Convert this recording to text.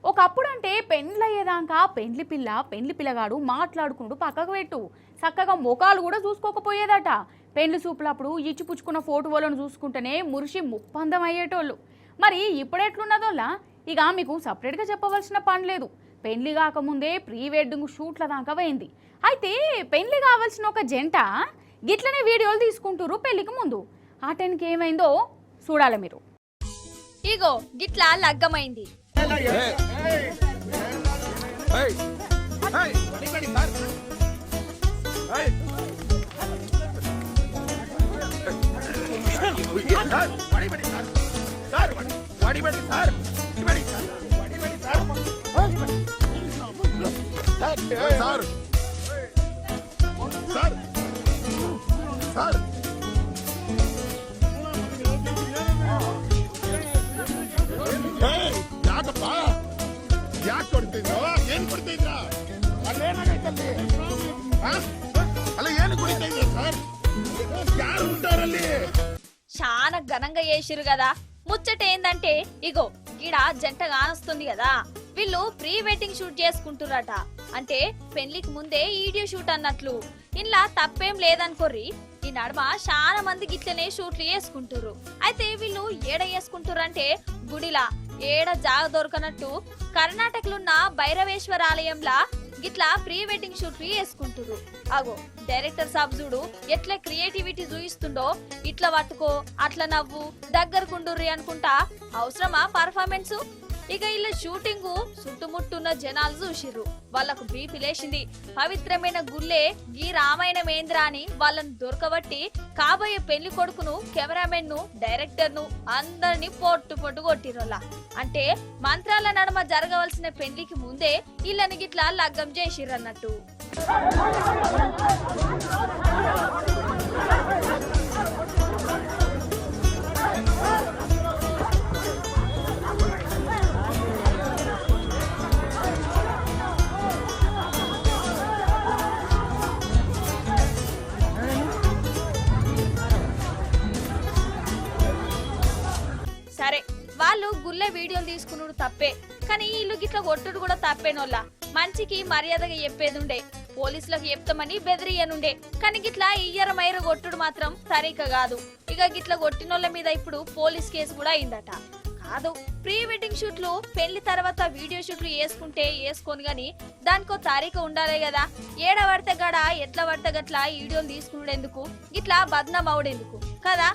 ఒకప్పుడు అంటే పెండ్లయ్యేదాకా పెండ్లి పిల్లగాడు మాట్లాడుకుంటూ పక్కకు పెట్టు చక్కగా ముఖాలు కూడా చూసుకోకపోయేదట. పెండ్లి సూపులప్పుడు ఇచ్చిపుచ్చుకున్న ఫోటోలను చూసుకుంటేనే మురిసి ముప్పందం అయ్యేటోళ్ళు. మరి ఇప్పుడెట్లున్నదోలా ఇక మీకు సపరేట్గా చెప్పవలసిన పని లేదు. పెండ్లి కాకముందే ప్రీ వెడ్డింగ్ షూట్ల దాకా పోయింది. అయితే పెండ్లి కావాల్సిన ఒక జంట గిట్లనే వీడియోలు తీసుకుంటారు పెళ్లికి ముందు. ఆ టైంకి ఏమైందో చూడాలి మీరు. ఇగో గిట్లా లగ్గమైంది. చాలా ఘనంగా చేసిరు కదా. ముచ్చట ఏందంటే ఇగో గిడ జంట కానొస్తుంది కదా, వీళ్ళు ప్రీ వెడ్డింగ్ షూట్ చేసుకుంటురట. అంటే పెళ్లికి ముందే వీడియో షూట్ అన్నట్లు. ఇలా తప్పేం లేదనుకోర్రి. ఈ నడుమ చాలా మంది గిట్లనే షూట్లు చేసుకుంటురు. అయితే వీళ్ళు ఏడ చేసుకుంటురంటే గుడిలా ఏడ జాగ దొరకనట్టు కర్ణాటకలున్న భైరవేశ్వర ఆలయంలా గిట్లా ప్రీ వెడ్డింగ్ షూట్ చేసుకుంటురు. అగో డైరెక్టర్ సాబ్ చూడు ఎట్లా క్రియేటివిటీ చూయిస్తుండో. ఇట్లా పట్టుకో, అట్లా నవ్వు, దగ్గరకుండుర్రి అనుకుంటా అవసరమా పర్ఫార్మెన్స్. ఇక ఇలా షూటింగ్ చుట్టుముట్టున్న జనాలు చూసిర్రు. వాళ్ళకు బీపీ లేచింది. పవిత్రమైన గుళ్ళే గీ రామాయణం ఏంద్రా అని వాళ్ళను దొరకబట్టి కాబోయే పెళ్లి కొడుకును, కెమెరామెన్ ను, డైరెక్టర్ ను అందరినీ పొట్టు కొట్టిరోలా. అంటే మంత్రాల నడమ జరగవలసిన పెళ్లికి ముందే ఇళ్ళని గిట్లా లగ్గం చేసిర్రన్నట్టు. సరే వాళ్ళు గుళ్ళే వీడియోలు తీసుకున్నాడు తప్పే, కానీ ఇల్లు గిట్ల కొట్టుడు కూడా తప్పేనోళ్ళ. మంచికి మర్యాదగా చెప్పేదుండే, పోలీసులకు చెప్తామని బెదిరియనుండే. కానీ గిట్లా ఇయ్యర మైర కొట్టుడు మాత్రం సరిగ్గా కాదు. ఇక గిట్ల కొట్టినోళ్ళ మీద ఇప్పుడు పోలీస్ కేసు కూడా అయిందట. కాదు, ప్రీ వెడ్డింగ్ షూట్లు పెళ్లి తర్వాత వీడియో షూట్లు వేసుకుంటే వేసుకొని గాని దానికో తారీఖు ఉండాలే కదా. ఏడ పడితే గడ ఎట్లా పడితే గట్లా వీడియోలు తీసుకునేందుకు, గిట్లా బద్నాం అవుడేందుకు కదా.